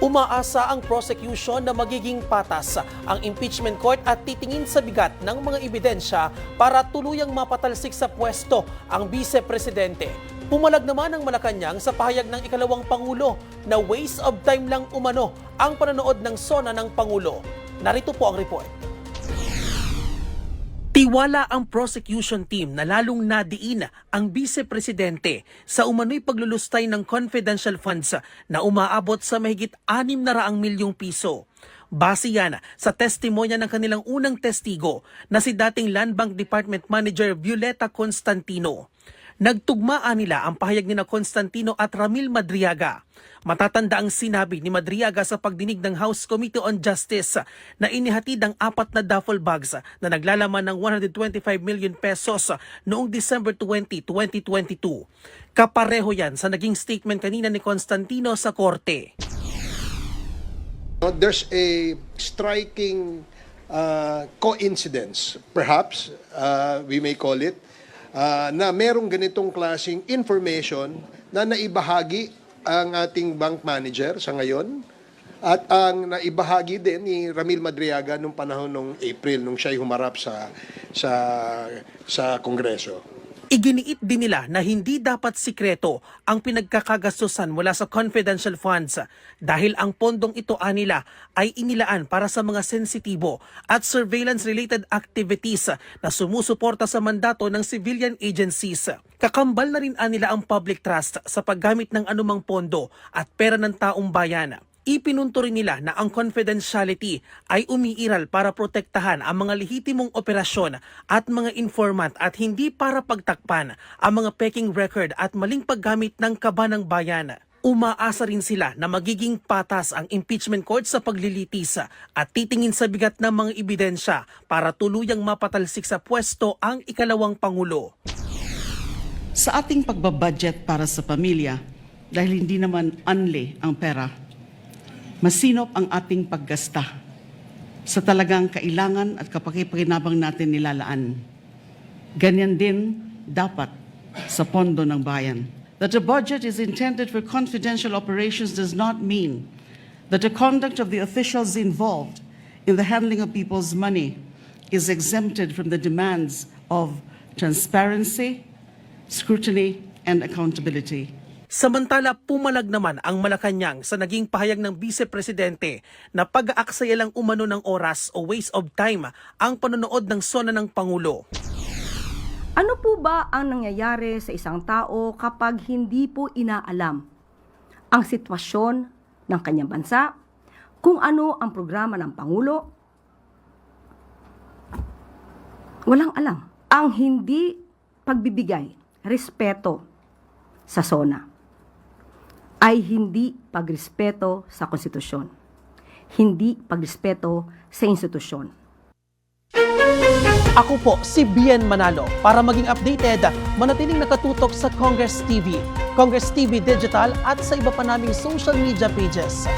Umaasa ang prosecution na magiging patas ang impeachment court at titingin sa bigat ng mga ebidensya para tuluyang mapatalsik sa pwesto ang vice-presidente. Pumalag naman ang Malacanang sa pahayag ng ikalawang Pangulo na waste of time lang umano ang panonood ng SONA ng Pangulo. Narito po ang report. Tiwala ang prosecution team na lalong nadiin ang vice-presidente sa umano'y paglulustay ng confidential funds na umaabot sa mahigit 600 milyong piso. Base yan sa testimonya ng kanilang unang testigo na si dating Land Bank Department Manager Violeta Constantino. Nagtugmaan nila ang pahayag ni Constantino at Ramil Madriaga. Matatanda ang sinabi ni Madriaga sa pagdinig ng House Committee on Justice na inihatid ang 4 na duffel bags na naglalaman ng 125 million pesos noong December 20, 2022. Kapareho yan sa naging statement kanina ni Constantino sa korte. There's a striking coincidence, perhaps we may call it, na merong ganitong klaseng information na naibahagi ang ating bank manager sa ngayon at ang naibahagi din ni Ramil Madriaga nung panahon ng April nung siya'y humarap sa Kongreso. Iginiit din nila na hindi dapat sikreto ang pinagkakagastusan mula sa confidential funds dahil ang pondong ito nila ay inilaan para sa mga sensitibo at surveillance-related activities na sumusuporta sa mandato ng civilian agencies. Kakambal na rin nila ang public trust sa paggamit ng anumang pondo at pera ng taong bayan. Ipinunto rin nila na ang confidentiality ay umiiral para protektahan ang mga lehitimong operasyon at mga informant at hindi para pagtakpan ang mga peking record at maling paggamit ng kaba ng bayan. Umaasa rin sila na magiging patas ang impeachment court sa paglilitis at titingin sa bigat ng mga ebidensya para tuluyang mapatalsik sa pwesto ang ikalawang Pangulo. Sa ating pagbabudget para sa pamilya, dahil hindi naman unli ang pera, masinop ang ating paggasta sa talagang kailangan at kapakipakinabang natin nilalaan. Ganyan din dapat sa pondo ng bayan. That a budget is intended for confidential operations does not mean that the conduct of the officials involved in the handling of people's money is exempted from the demands of transparency, scrutiny, and accountability. Samantala, pumalag naman ang Malacanang sa naging pahayag ng vice-presidente na pag-aaksaya lang umano ng oras o waste of time ang panonood ng SONA ng Pangulo. Ano po ba ang nangyayari sa isang tao kapag hindi po inaalam ang sitwasyon ng kanyang bansa, kung ano ang programa ng Pangulo? Walang alam. Ang hindi pagbibigay respeto sa SONA ay hindi pagrespeto sa konstitusyon, hindi pagrespeto sa institusyon. Ako po si Bien Manalo. Para maging updated, manatiling nakatutok sa Congress TV Digital at sa iba pa naming social media pages.